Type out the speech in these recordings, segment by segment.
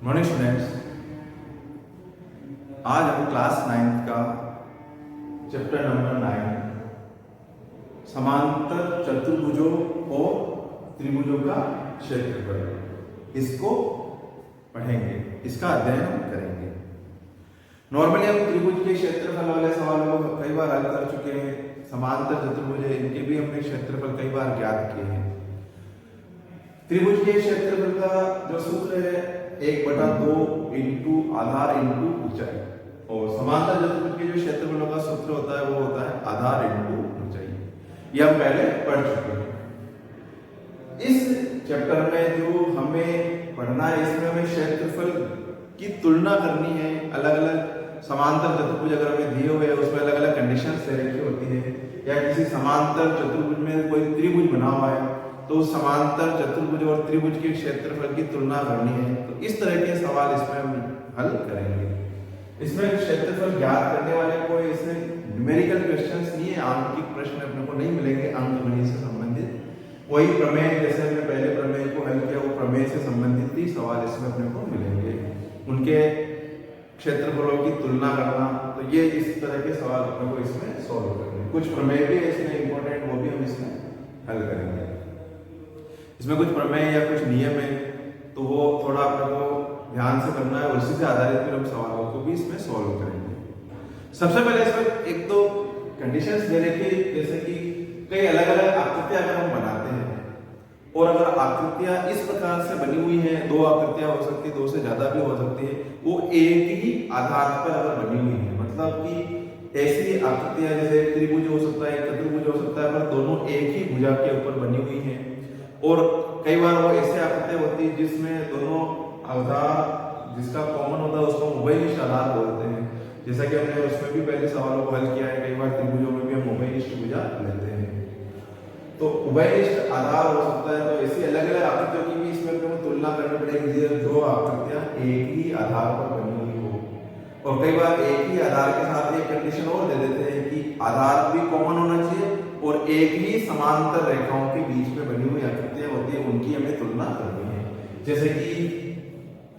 Morning students, आज हम class 9th का चैप्टर नंबर 9 समांतर चतुर्भुजों और त्रिभुजों का क्षेत्रफल इसको पढ़ेंगे, इसका अध्ययन हम करेंगे। नॉर्मली हम त्रिभुज के क्षेत्रफल वाले सवालों को कई बार हल कर चुके हैं। समांतर चतुर्भुज इनके भी हमने क्षेत्रफल कई बार ज्ञात किए हैं। त्रिभुज के क्षेत्रफल का जो सूत्र है 1/2 इंटू आधार इंटू ऊंचाई, और समांतर चतुर्भुज के जो क्षेत्रफलों का सूत्र होता है वो होता है आधार इंटू ऊंचाई। ये हम पहले पढ़ चुके हैं। इस चैप्टर में जो हमें पढ़ना है, इसमें हमें क्षेत्रफल की तुलना करनी है। अलग अलग समांतर चतुर्भुज अगर हमें दिए हुए हैं उसमें अलग अलग कंडीशंस रखी होती है, या किसी समांतर चतुर्भुज में कोई त्रिभुज बना हुआ है तो समांतर चतुर्भुज और त्रिभुज के क्षेत्रफल की तुलना करनी है। तो इस तरह के सवाल इसमें हम हल करेंगे। इसमें क्षेत्रफल ज्ञात करने वाले कोई इसमें न्यूमेरिकल क्वेश्चंस नहीं है, आंकिक प्रश्न अपने को नहीं मिलेंगे अंकगणित से संबंधित। वही प्रमेय, जैसे हमने पहले प्रमेय को हल किया, वो प्रमेय से संबंधित ही सवाल इसमें अपने को मिलेंगे, उनके क्षेत्रफलों की तुलना करना। तो ये इस तरह के सवाल अपने को इसमें सॉल्व करने। कुछ प्रमेय भी इसमें इंपॉर्टेंट, वो भी हम इसमें हल करेंगे। इसमें कुछ प्रमेय या कुछ नियम है तो वो थोड़ा अपने को ध्यान से करना है, और उसी से आधारित फिर हम सवालों को भी इसमें सॉल्व करेंगे। सबसे पहले इसमें एक तो कंडीशंस दे रखी, जैसे कि कई अलग अलग आकृतियां अगर हम बनाते हैं, और अगर आकृतियां इस प्रकार से बनी हुई हैं, दो आकृतियां हो सकती है, दो से ज्यादा भी हो सकती है, वो एक ही आधार पर अगर बनी हुई है, मतलब कि ऐसी आकृतियां जैसे त्रिभुज हो सकता है, चतुर्भुज हो सकता है, पर दोनों एक ही भुजा के ऊपर बनी हुई हैं। और कई बार वो ऐसे आकृतियां होती है जिसमें दोनों आधार जिसका कॉमन होता है उसको उभयनिष्ठ आधार बोलते हैं। जैसा कि हमने उसमें भी पहले सवालों को हल किया है, कई बार त्रिभुजों में भी हम उभयनिष्ठ भुजा लेते हैं। तो उभयनिष्ठ आधार हो सकता है, तो ऐसी अलग अलग आकृतियों की भी इसमें अपने को तुलना करनी पड़ेगी, जो आकृतियां एक ही आधार पर बनी हुई हो। और कई बार एक ही आधार के साथ एक कंडीशन और दे देते हैं कि आधार भी कॉमन होना चाहिए, और एक ही समांतर रेखाओं के बीच में बनी हुई आकृतियां होती है, उनकी हमें तुलना करनी है। जैसे कि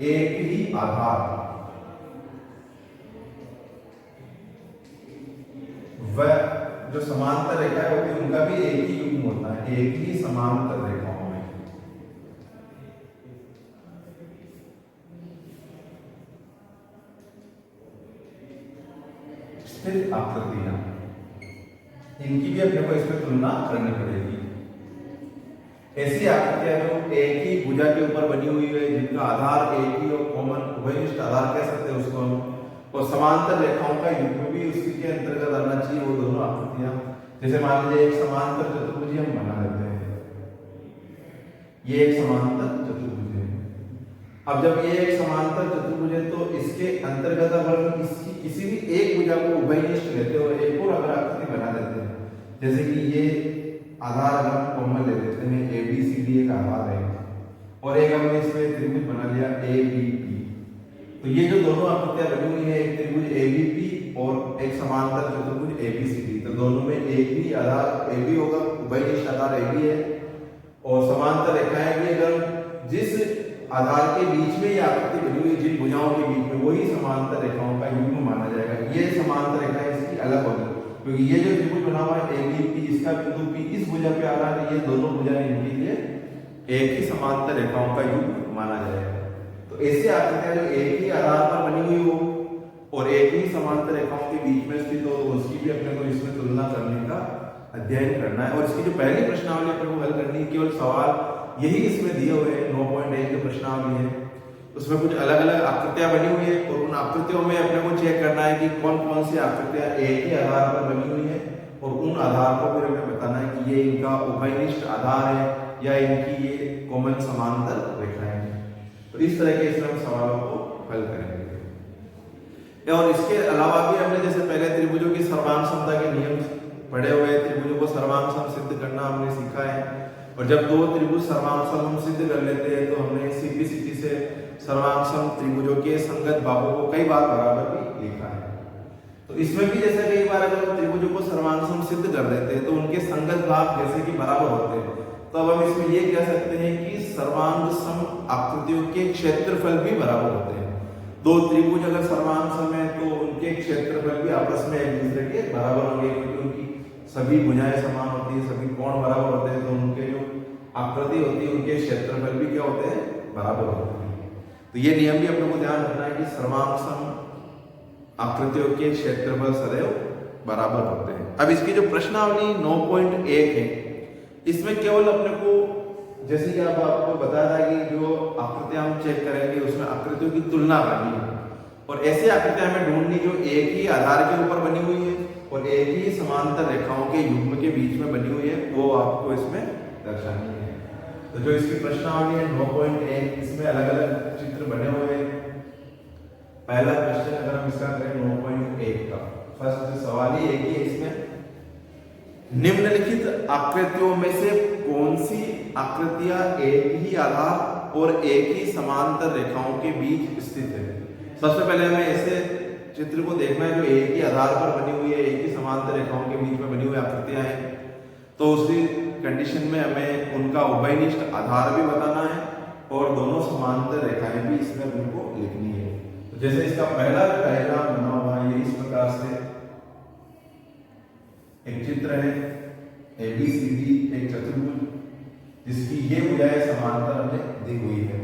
एक ही आधार व जो समांतर रेखाएं होती है उनका भी एक ही युग्म होता है, एक ही समांतर रेखाओं में। स्थिर आकृतियां, इनकी भी अपने को इसमें तुलना करनी पड़ेगी। ऐसी आकृतियां जो एक ही भुजा के ऊपर बनी हुई है, जिनका आधार एक ही और कॉमन उभयनिष्ठ आधार कह सकते हैं उसको हम, और समांतर रेखाओं का युग्म भी उसी के अंतर्गत आना चाहिए, वो दोनों आकृतियां। जैसे मान लीजिए एक समांतर चतुर्भुज हम बना लेते हैं, ये एक समांतर चतुर्भुज है। अब जब ये एक समांतर चतुर्भुज है तो इसके अंतर्गत अगर इसकी किसी भी एक भुजा को उभयनिष्ठ लेते हो, एक और अगर आकृति बना देते हैं, जैसे कि ये आधार अगर हम कॉमन ले लेते हैं, ABCD एक आधार है, और एक हमने इसमें त्रिभुज बना लिया ABP। तो ये जो दोनों आकृतियां बनी हुई है, एक त्रिभुज ABP और एक समांतर चतुर्भुज ABCD, तो दोनों में एक ही आधार AB होगा, उभयनिष्ठ आधार AB है, और समांतर रेखाएं भी अगर जिस आधार के बीच में ये आकृति बनी हुई है, जिन भुजाओं के बीच में, वही समांतर रेखाओं का युग्म माना जाएगा। ये समांतर रेखाएं इसकी अलग होगी, क्योंकि ये जो त्रिभुज बना हुआ है ABP, इसका बिंदु P इस भुजा पे आ रहा है, ये दोनों भुजाएं इनके लिए एक ही समांतर रेखाओं का युग्म माना जाएगा। तो ऐसे आकृतियां जो एक ही आधार पर बनी हुई हो और एक ही समांतर रेखाओं के बीच में स्थित हो, उसकी भी अपने को इसमें तुलना करने का अध्ययन करना है। और इसकी जो पहली प्रश्नावली अपने को हल करनी है, केवल सवाल यही इसमें दिए हुए हैं, 9.1 जो प्रश्नावली है, उसमें कुछ अलग अलग आकृतियां बनी हुई है, और उन आकृतियों में अपने को चेक करना है कि कौन कौन सी आकृतियां एक ही आधार पर बनी हुई है, और उन आधार को फिर हमें बताना है कि ये इनका उभयनिष्ठ आधार है या इनकी ये कॉमन समांतर रेखाएं हैं। तो इस तरह के इसमें हम सवालों को हल करेंगे। और इसके अलावा भी हमने जैसे पहले त्रिभुजों की सर्वांग समता के नियम पढ़े हुए हैं, त्रिभुजों को सर्वांग सम सिद्ध करना हमने सीखा है। और जब दो त्रिभुज सर्वांग सम हम सिद्ध कर लेते हैं तो हमने सिंप्लिसिटी से सर्वांग सम त्रिभुजों के संगत भागों को कई बार बराबर भी लिखा है। तो इसमें भी जैसे कई बार अगर हम त्रिभुजों को सर्वांग सम सिद्ध कर देते हैं तो उनके संगत भाग जैसे कि बराबर होते हैं, तो अब हम इसमें ये कह सकते हैं कि सर्वांग सम आकृतियों के क्षेत्रफल भी बराबर होते हैं। दो त्रिभुज अगर सर्वांग सम है तो उनके क्षेत्रफल भी आपस में एक दूसरे के बराबर होंगे, क्योंकि उनकी सभी भुजाएं समान होती है, सभी कोण बराबर होते हैं, तो उनके जो आकृति होती है उनके क्षेत्रफल भी क्या होते हैं, बराबर होते हैं। तो ये नियम भी अपने को ध्यान रखना है कि सर्वांग सम आकृतियों के क्षेत्रफल सदैव बराबर होते हैं। अब इसकी जो प्रश्नावली 9.1 है, इसमें केवल अपने को जैसे कि अब आपको बताया था कि जो आकृतियां हम चेक करेंगे उसमें आकृतियों की तुलना करनी है, और ऐसी आकृतियां हमें ढूंढनी जो एक ही आधार के ऊपर बनी हुई है और एक ही समांतर रेखाओं के युग्म के बीच में बनी हुई है, वो आपको इसमें दर्शानी है। तो जो इसकी प्रश्नावली है 9.1, इसमें अलग अलग चित्र बने हुए हैं। पहला क्वेश्चन अगर हम इसका करें 9.1 का, फर्स्ट सवाल ही एक ही है इसमें, निम्नलिखित आकृतियों में से कौन सी आकृतियां एक ही आधार और एक ही समांतर रेखाओं के बीच स्थित है। सबसे पहले हमें ऐसे चित्र को देखना है जो एक ही आधार पर बनी हुई है, एक ही समांतर रेखाओं के बीच में बनी हुई आकृतियां हैं। तो उसी कंडीशन में हमें उनका उभयनिष्ठ आधार भी बताना है और दोनों समांतर रेखाएं भी इसमें उनको लिखनी है। तो जैसे इसका पहला डायग्राम बना हुआ है, इस प्रकार से एक चित्र है ABCD, एक चतुर्भुज जिसकी ये भुजाएं समांतर हमें दी हुई है,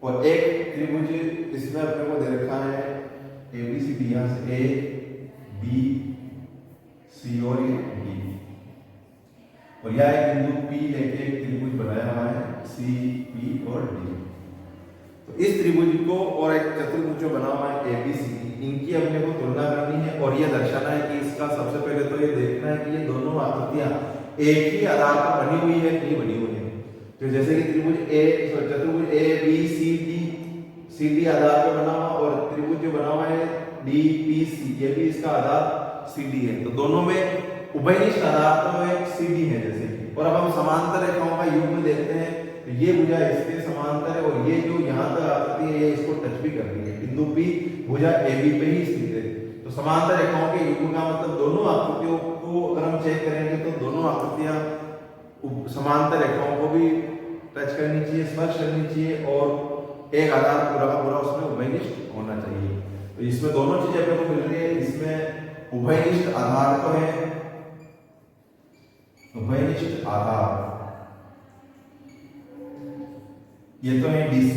और एक त्रिभुज इसमें अपने को दे रखा है ABCD, यहाँ से A B C और ये D, और यह एक बिंदु P लेके एक त्रिभुज बनाया हुआ है C P और D। तो इस त्रिभुज को और एक चतुर्भुज जो बना हुआ है ABCD, इनकी अपने को तुलना करनी है और यह दर्शाना है कि इसका सबसे पहले तो ये देखना है कि ये दोनों आकृतियां एक ही आधार पर बनी हुई है नहीं बनी हुई है। तो जैसे कि चतुर्भुज ABCD आधार पर बना हुआ और त्रिभुज जो बना हुआ है DPC, ये भी इसका आधार CD है, तो दोनों में उभयनिष्ठ आधार तो एक CD है जैसे कि। और अब हम समांतर रेखाओं का युग्म देखते हैं, तो ये भुजा इसके समांतर है और ये जो यहाँ तक आकृति है ये इसको टच भी कर रही है, बिंदु P भुजा AB पे ही स्थित है। तो समांतर रेखाओं के युग्म का मतलब दोनों आकृतियों को अगर हम चेक करेंगे तो दोनों आकृतियां समांतर रेखाओं को भी टच करनी चाहिए, स्पर्श करनी चाहिए, और एक आधार पूरा का पूरा उसमें उभयनिष्ठ होना चाहिए। तो इसमें दोनों चीजें अपने को मिल रही है। इसमें उभयनिष्ठ आधार तो है, उभयनिष्ठ आधार ये तो है DC,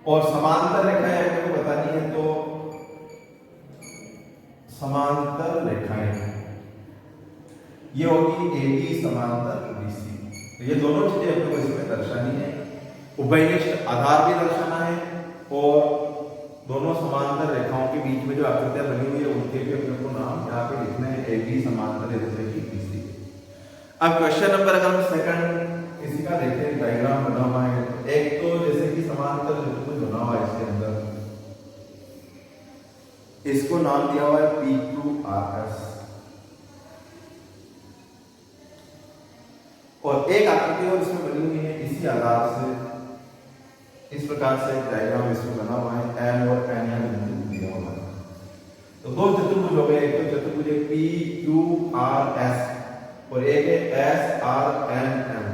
और समांतर रेखाएं अपने को बतानी है, तो समांतर रेखाएं ये होगी AB समांतर BC। तो ये दोनों चीजें अपने को इसमें दर्शानी है, उभयनिष्ठ आधार भी दर्शाना है और दोनों समांतर रेखाओं के बीच में जो आकृतियां बनी हुई है उनके भी अपने को नाम यहाँ पे लिखना है, AB समांतर जैसे कि BC। अब क्वेश्चन नंबर अगर हम सेकंड इसी का देखते हैं, डायग्राम बना हुआ है, एक तो जैसे कि समांतर चतुर्भुज बना हुआ है, इसके अंदर इसको नाम दिया हुआ है PQRS, और एक आकृति और इसमें बनी हुई है इसी आधार से। इस प्रकार से एक डायग्राम इसमें बना हुआ है, M और N यहाँ बिंदु दिया हुआ है। तो दो चतुर्भुज हो गए, एक तो चतुर्भुज PQRS और एक है SRNM।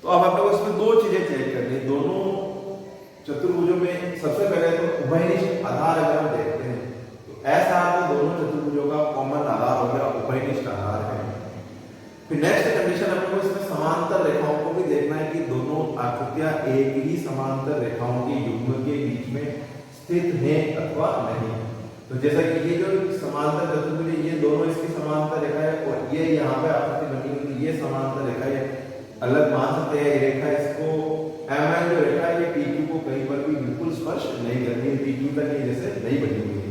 तो अब आप लोग इसमें दो चीजें चेक करनी है, दोनों चतुर्भुजों में सबसे पहले तो उभयनिष्ठ आधार अगर हम देखते हैं तो SR तो दोनों चतुर्भुजों का कॉमन आधार हो गया, उभयनिष्ठ आधार है। फिर नेक्स्ट कंडीशन अपने को इसमें समांतर रेखाओं को भी देखना है कि दोनों आकृतियां एक ही समांतर रेखाओं के युग्म के बीच में स्थित हैं अथवा नहीं। तो जैसा कि ये जो समांतर चतुर्भुज है ये दोनों इसकी समांतर रेखा है, और ये यहाँ पे आकृति बनी हुई ये समांतर रेखा है, अलग मान सकते हैं। रेखा इसको MN जो रेखा है ये PQ को कहीं पर भी बिल्कुल स्पर्श नहीं करती है, PQ तक ये जैसे नहीं बनी हुई है।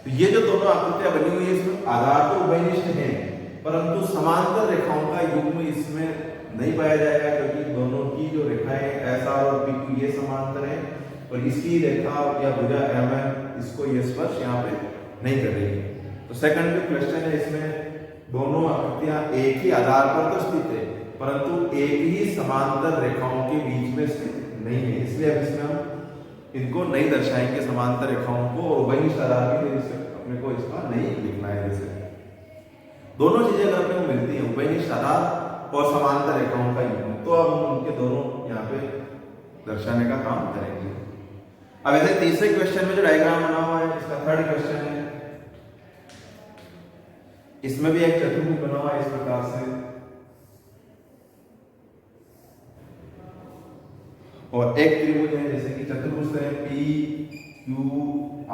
तो ये जो दोनों आकृतियां बनी हुई है इसमें आधार तो उभयनिष्ठ है, परंतु समांतर रेखाओं का युग्म इसमें नहीं पाया जाएगा, क्योंकि दोनों की जो रेखाएं SR और PQ ये समांतर है और इसकी रेखा या भुजा MN इसको ये स्पर्श यहाँ पे नहीं कर रही है। तो सेकंड जो क्वेश्चन है इसमें दोनों आकृतियां एक ही आधार पर तो स्थित है परंतु एक ही समांतर रेखाओं के बीच में स्थित नहीं है, इसलिए अब इसमें हम इनको नहीं दर्शाएंगे समांतर रेखाओं को, और उभयनिष्ठ आधार भी अपने को इसका नहीं लिखना है। जैसे दोनों चीजें अगर अपने को मिलती है, उभयनिष्ठ आधार और समांतर रेखाओं का युग्म। तो अब हम उनके दोनों यहाँ पे दर्शाने का काम करेंगे। अब ऐसे तीसरे क्वेश्चन में जो डायग्राम बना हुआ है, इसका थर्ड क्वेश्चन है, इसमें भी एक चतुर्भुज बना हुआ है इस प्रकार से, और एक त्रिभुज है, जैसे कि चतुर्भुज है पी क्यू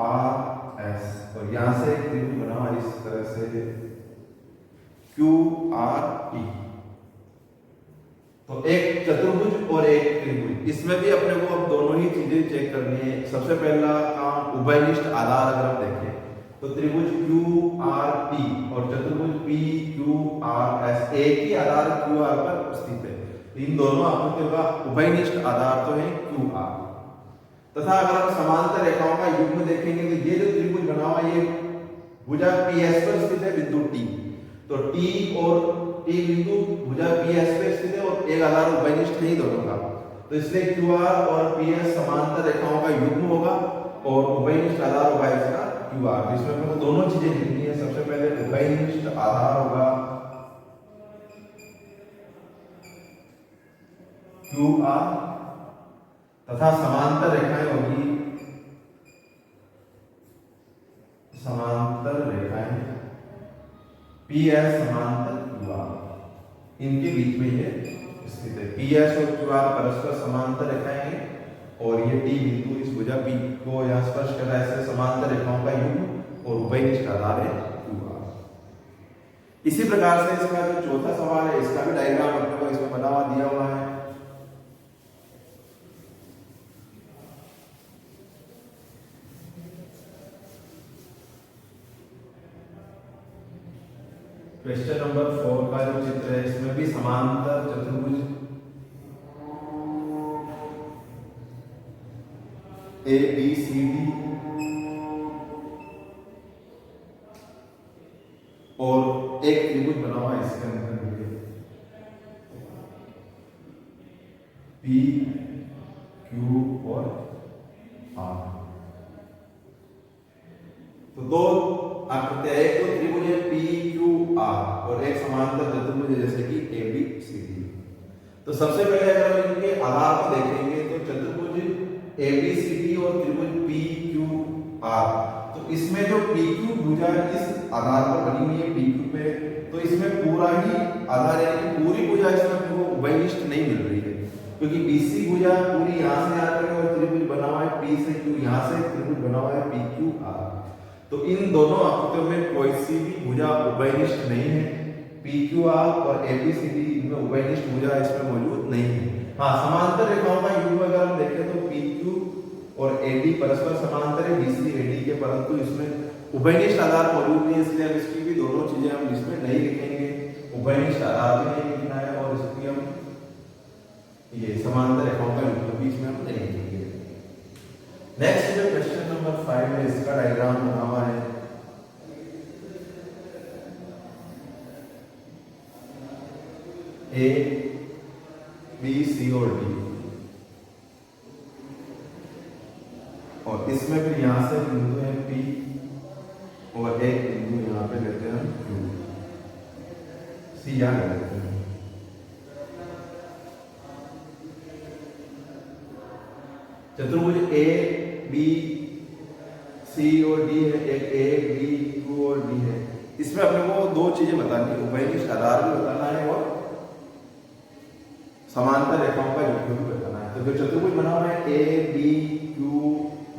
आर एस, और यहां से एक त्रिभुज बना हुआ है इस तरह से क्यू आर टी। तो एक चतुर्भुज और एक त्रिभुज, इसमें भी अपने को अब दोनों ही चीजें चेक करनी है। सबसे पहला काम उभयनिष्ठ आधार अगर हम देखें तो त्रिभुज क्यू आर टी और चतुर्भुज पी क्यू आर एस एक ही आधार क्यू आर पर स्थित है। इन दोनों आकृतियों का उभयनिष्ठ आधार तो है क्यू आर। तथा अगर हम समांतर रेखाओं का युग्म देखेंगे तो ये जो त्रिभुज बना हुआ ये भुजा पी एस पर स्थित है बिंदु टी। तो टी और टी बिंदु भुजा पी एस पर स्थित है और एक आधार उभयनिष्ठ है दोनों का। तो इसलिए क्यू आर और पी एस समांतर रेखाओं का युग्म होगा और उभयनिष्ठ आधार होगा इसका क्यू आर। इसमें हमको दोनों चीजें लिखनी है। सबसे पहले उभयनिष्ठ आधार होगा क्यू आर तथा समांतर रेखाएं होगी समांतर रेखाएं पी एस समांतर क्यू आर। इनके बीच में ये स्थित है। पी एस और क्यू आर परस्पर समांतर रेखाएं हैं और ये टी बिंदु इस भुजा पी को यहाँ स्पर्श कर रहा है, ऐसे समांतर रेखाओं का युग्म और उभयनिष्ठ आधार है क्यू आर। इसी प्रकार से इसका जो चौथा सवाल है इसका भी डायग्राम अपने को इसमें बना हुआ दिया हुआ है। क्वेश्चन नंबर 4 का जो चित्र है इसमें भी समांतर चतुर्भुज ए बी सी डी और एक त्रिभुज बना हुआ है इसके अंदर पी क्यू और आर। तो दो आकृतियां, एक तो त्रिभुज है पी क्यू आर और एक समांतर चतुर्भुज है जैसे कि ए बी सी डी। तो सबसे पहले अगर हम इनके आधार को देखेंगे तो चतुर्भुज ए बी सी डी और त्रिभुज पी क्यू आर, तो इसमें जो पी क्यू भुजा इस आधार पर बनी हुई है पी क्यू पे, तो इसमें पूरा ही आधार यानी कि पूरी भुजा इसमें हमको उभयनिष्ठ नहीं मिल रही है, क्योंकि बीसी भुजा पूरी यहाँ से आकर और त्रिभुज बना हुआ है पी से क्यू, यहाँ से त्रिभुज बना हुआ है पी क्यू आर। तो इन दोनों आकृतियों में कोई सी भी भुजा उभयनिष्ठ नहीं है। पी क्यू आर और ए बी सी डी इनमें उभयनिष्ठ भुजा इसमें मौजूद नहीं है। हाँ, समांतर रेखाओं का युग्म अगर हम देखें तो पी क्यू और ए डी परस्पर समांतर है बी सी ए डी के, परंतु इसमें उभयनिष्ठ आधार मौजूद नहीं है, इसलिए हम इसकी भी दोनों चीजें हम इसमें नहीं लिखेंगे। उभयनिष्ठ आधार भी नहीं लिखना है और इसकी हम ये समांतर रेखाओं का युग्म भी इसमें हम नहीं लिखेंगे। नेक्स्ट जो क्वेश्चन नंबर 5 है इसका डायग्राम बना हुआ है। ए बी सी और डी, और इसमें फिर यहां से बिंदु है पी और एक बिंदु यहां पे लेते हैं क्यू, सी यहां लेते हैं। चतुर्भुज ए बी सी और डी है, एक ए बी क्यू और डी है। इसमें अपने को दो चीजें बतानी है, उभयनिष्ठ आधार भी बताना है और समांतर रेखाओं का युग्म भी बताना है। तो जो चतुर्भुज बना हुआ है ए बी क्यू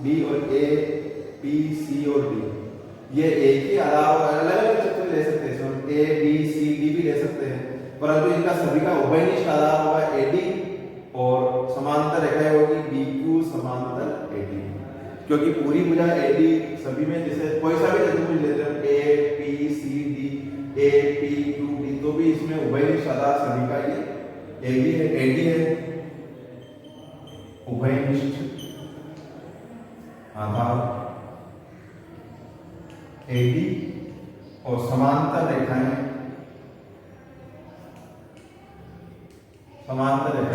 डी और ए बी सी और डी, ये एक ही आधार और अलग अलग चतुर्भुज ले सकते हैं, ए बी सी डी भी ले सकते हैं, परंतु इनका सभी का उभयनिष्ठ आधार होगा ए डी और समांतर रेखाएं होगी बी क्यू समांतर ए डी, क्योंकि पूरी भुजा ए डी सभी में जैसे कोई सा भी चतुर्भुज लेते हैं A P C D A P Q D, तो भी इसमें उभयनिष्ठ आधार सभी का ये ए बी है, ए डी है उभयनिष्ठ आधार ए डी, और समांतर रेखाएं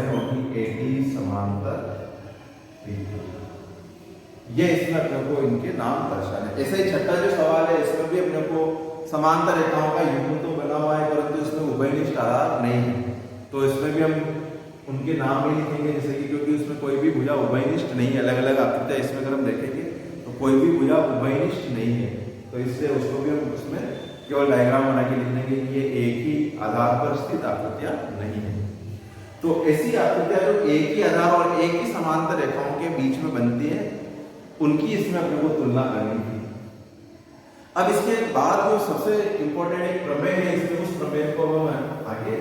होगी ए डी समांतर बी। ये इसमें अपने को इनके नाम दर्शाने। ऐसे ही छठा जो सवाल है इसमें भी अपने को समांतर रेखाओं का युग्म तो बना हुआ है, परंतु इसमें उभयनिष्ठ आधार नहीं है। तो इसमें भी हम उनके नाम ही लिखेंगे, जैसे कि क्योंकि उसमें कोई भी भुजा उभयनिष्ठ नहीं है, अलग अलग आकृतियां इसमें अगर हम देखेंगे तो कोई भी भुजा उभयनिष्ठ नहीं है, तो इससे उसको भी हम उसमें केवल डायग्राम बना के लिख देंगे कि ये एक ही आधार पर स्थित आकृतियां नहीं है। तो ऐसी आकृतियां जो एक ही आधार और एक ही समांतर रेखाओं के बीच में बनती है, उनकी इसमें अपने को तुलना करनी थी। अब इसके बाद जो सबसे इंपॉर्टेंट एक प्रमेय है, इसमें उस प्रमेय को हम आगे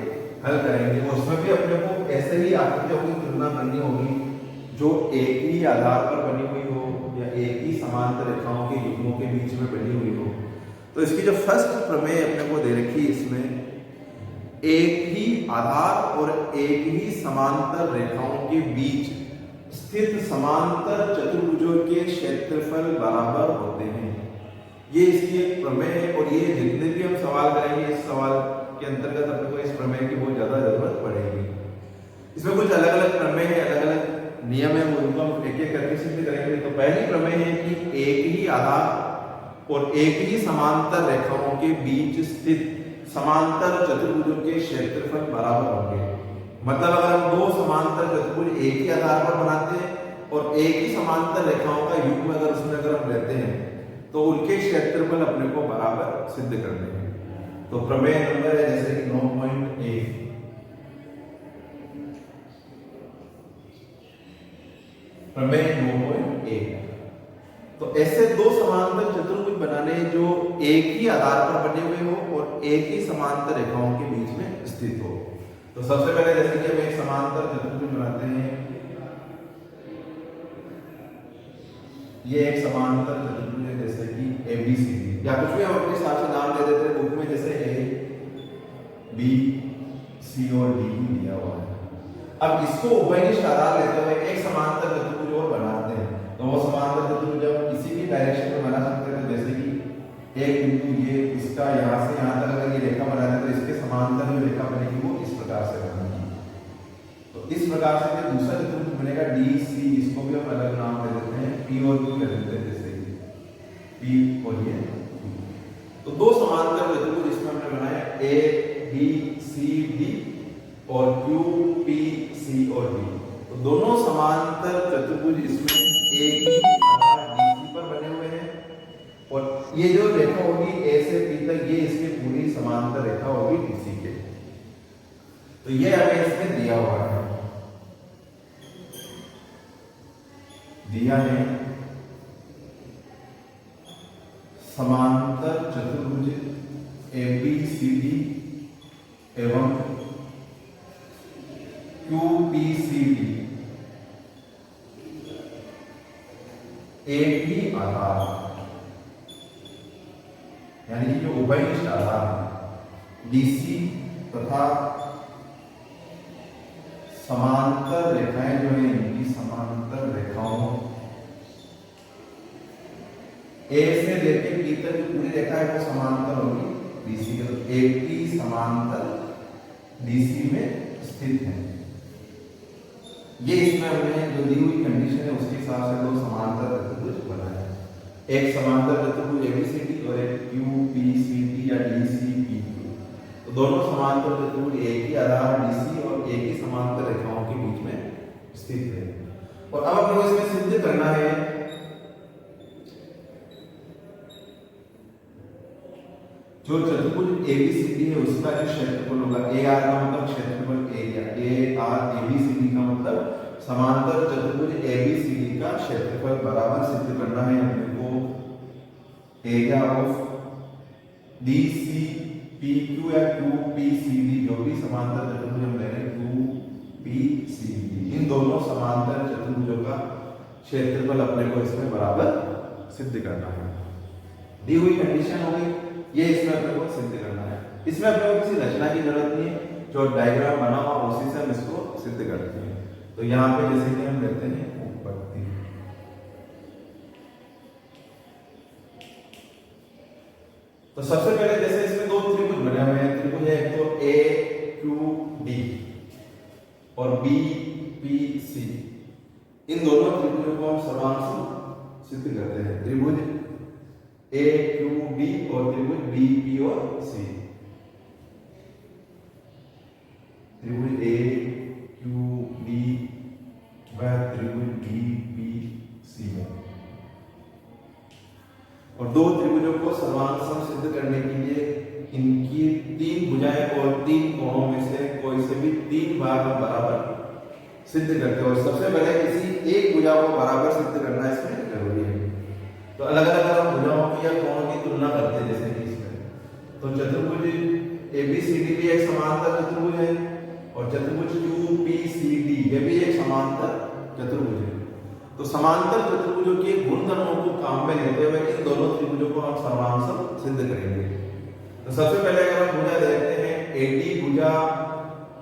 हल करेंगे, और उसमें भी अपने को ऐसे ही आकृतियों की तुलना करनी होगी जो एक ही आधार पर बनी हुई हो या एक ही समांतर रेखाओं के युग्मों के बीच में बनी हुई हो। तो इसकी जो फर्स्ट प्रमेय अपने को दे रखी है, इसमें एक ही आधार और एक ही समांतर रेखाओं के बीच स्थित समांतर चतुर्भुजों के क्षेत्रफल बराबर होते हैं। ये इसकी एक प्रमेय है, और ये जितने भी हम सवाल करेंगे इस सवाल के अंतर्गत अपने को इस प्रमेय की बहुत ज्यादा जरूरत पड़ेगी। इसमें कुछ अलग अलग प्रमेय है, अलग अलग नियम है, उनको हम एक एक करके सिद्ध करेंगे। तो पहली प्रमेय है कि एक ही आधार और एक ही समांतर रेखाओं के बीच स्थित समांतर चतुर्भुजों के क्षेत्रफल बराबर होंगे। मतलब अगर हम दो समांतर चतुर्भुज एक ही आधार पर बनाते हैं और एक ही समांतर रेखाओं का युग्म अगर उसमें अगर हम लेते हैं तो उनके क्षेत्रफल अपने को बराबर सिद्ध करने हैं। तो प्रमेय नंबर है जैसे कि 9.1, प्रमेय 9.1। तो ऐसे दो समांतर चतुर्भुज बनाने जो एक ही आधार पर बने हुए हो और एक ही समांतर रेखाओं के बीच में स्थित हो। तो सबसे पहले जैसे कि हम एक समांतर चतुर्भुज बनाते हैं, ये एक समांतर चतुर्भुज है जैसे कि ABCD, या कुछ भी हम अपने हिसाब से नाम दे देते हैं बुक में, जैसे A B C और D दिया हुआ है। अब इसको उभयनिष्ठ आधार लेते हुए एक समांतर चतुर्भुज और बनाते हैं। तो वो समांतर चतुर्भुज हम किसी भी डायरेक्शन में बना सकते हैं। तो जैसे कि एक बिंदु ये इसका यहाँ से यहाँ तक अगर ये रेखा बनाते हैं तो इसके समांतर जो रेखा बनेगी वो इस प्रकार से बनेगी। तो इस प्रकार से जो दूसरा चतुर्भुज बनेगा DC, इसको भी हम अलग नाम दे देते हैं, P और Q ले देते हैं, जैसे कि P और ये। तो दो समांतर चतुर्भुज इसमें हमने बनाया ABCD और QPC और D। तो दोनों समांतर चतुर्भुज इसमें एक ही आधार DC पर बने हुए हैं, और ये जो रेखा होगी A से P तक, ये इसकी पूरी समांतर रेखा होगी DC के। तो ये हमें इसमें दिया हुआ है, दिया है समांतर चतुर्भुज ABCD एवं QPCD एक ही आधार, यानी कि जो उभयनिष्ठ आधार है DC तथा समांतर रेखाएं जो है इनकी समांतर रेखाओं A से लेकर B तक जो पूरी रेखा है वो समांतर होगी DC के। तो एक ही समांतर DC में स्थित है। ये इसमें हमने जो दी हुई कंडीशन है उसके हिसाब से दो समांतर चतुर्भुज बनाए, एक समांतर चतुर्भुज ABCD और एक QPCD या DCPQ। तो दोनों समांतर चतुर्भुज एक ही आधार DC और एक ही समांतर रेखाओं के बीच में स्थित है। और अब हमें इसमें सिद्ध करना है जो चतुर्भुज ABCD है उसका जो क्षेत्रफल होगा, AR का मतलब क्षेत्रफल एरिया, ABCD का मतलब समांतर चतुर्भुज ABCD का क्षेत्रफल बराबर सिद्ध करना है हमने को एरिया ऑफ DCPQ या QPCD, जो भी समांतर चतुर्भुज हम ले रहे हैं QPCD, इन दोनों समांतर चतुर्भुजों का क्षेत्रफल अपने को इसमें बराबर सिद्ध करना है। दी हुई कंडीशन होगी, ये इसमें अपने को सिद्ध करना है। इसमें अपने को किसी रचना की जरूरत नहीं है, जो डायग्राम बना हुआ उसी से हम इसको सिद्ध करते हैं। तो यहाँ पे जैसे कि हम लेते हैं उत्पत्ति, तो सबसे पहले जैसे इसमें दो त्रिभुज बने हुए हैं, त्रिभुज है एक तो AQD और BPC, इन दोनों त्रिभुजों को हम सर्वांश सिद्ध करते हैं। त्रिभुज AQD और त्रिभुज BP और C। त्रिभुज ए क्यू डी व त्रिभुज डी बी सी में। और दो त्रिभुजों को सर्वांग सिद्ध करने के लिए इनकी तीन भुजाएं और तीन कोणों में से कोई से भी तीन बार हम बराबर सिद्ध करते हैं। और सबसे पहले किसी एक भुजा को बराबर सिद्ध करना इसमें जरूरी है। तो अलग अलग हम भुजाओं की या कोणों की तुलना करते हैं, जैसे कि इसमें तो चतुर्भुज एबीसीडी भी एक समांतर चतुर्भुज है और चतुर्भुज क्यूपीसीडी ये भी एक समांतर चतुर्भुज है। तो समांतर चतुर्भुजों के गुणधर्मों को काम में लेते हुए इन दोनों त्रिभुजों को हम सर्वांग सिद्ध करेंगे। तो सबसे पहले अगर हम भुजा देखते हैं एडी भुजा,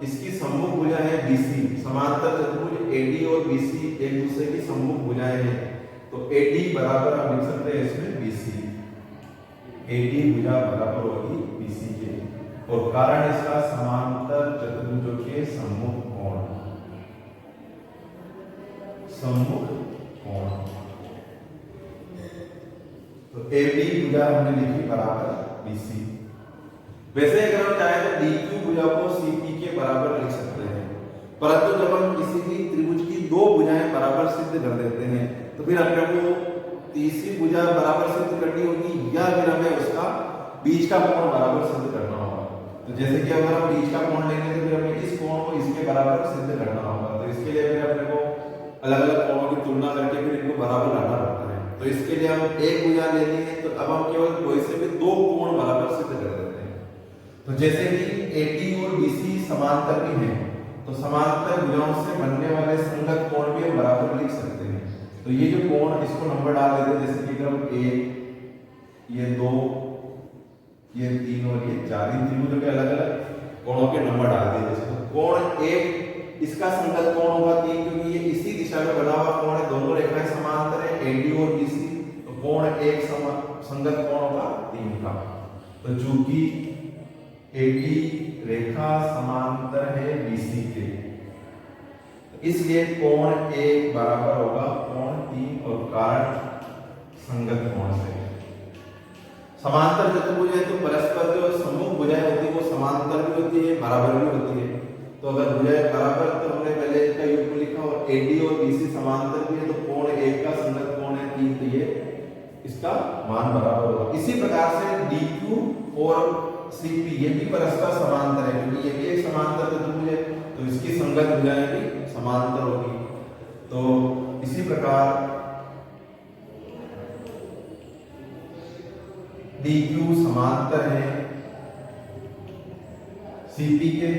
इसकी सम्मुख भुजा है बीसी। समांतर चतुर्भुज एडी और बीसी एक दूसरे की सम्मुख भुजाएं हैं, तो एडी बराबर हम लिख सकते हैं इसमें बीसी। एडी भुजा बराबर होगी बीसी के, और कारण इसका समांतर चतुर्भुजों के सम्मुख कोण। सम्मुख कोण तो एडी भुजा हमने लिखी बराबर बीसी। वैसे अगर हम चाहें तो डीक्यू भुजा को सीपी के बराबर लिख सकते हैं, परंतु जब हम किसी भी त्रिभुज की दो भुजाएं बराबर सिद्ध कर देते हैं तो फिर अपने को तीसरी भुजा बराबर सिद्ध करनी होगी या फिर हमें उसका बीच का कोण बराबर सिद्ध करना होगा। तो जैसे कि अगर हम बीच का कोण लेंगे तो फिर हमें इस कोण को इसके बराबर सिद्ध करना होगा। तो इसके लिए फिर अपने को अलग अलग कोणों की तुलना करके फिर इनको बराबर लाना पड़ता है। तो इसके लिए हम एक भुजा लेनी है, तो अब हम केवल कोई से भी दो कोण बराबर सिद्ध कर देते हैं। तो जैसे कि एडी और बीसी समांतर भी हैं, तो समांतर भुजाओं से बनने वाले संगत कोण भी हम बराबर लिख सकते हैं। तो ये जो कोण, इसको नंबर डाल देते हैं, जैसे कि अगर हम 1, ये 2, ये 3 और ये 4 इन त्रिभुजों के अलग अलग कोणों के नंबर डाल दिए। जैसे कोण 1 इसका संगत कोण होगा 3, क्योंकि ये इसी दिशा में बना हुआ कोण है, दोनों रेखाएं समांतर है एडी और बीसी, तो कोण 1 संगत कोण होगा 3 का। तो चूंकि एडी रेखा समांतर है बीसी के, इसलिए कोण 1 बराबर होगा कोण 3 और कारण संगत कोण से। समांतर चतुर्भुज है तो परस्पर जो सम्मुख भुजाएं होती है वो समांतर भी होती है, बराबर भी होती है। तो अगर भुजाएं बराबर, तो हमने पहले इसका युग्म लिखा, और एडी और बीसी समांतर भी है तो कोण 1 का संगत कोण है 3, तो ये इसका मान बराबर होगा। इसी प्रकार से डीक्यू और सीपी ये भी परस्पर समांतर है, क्योंकि ये भी एक समांतर चतुर्भुज है, तो इसकी संगत भुजाएं भी समांतर होगी। तो इसी प्रकार डीक्यू समांतर है सीपी के,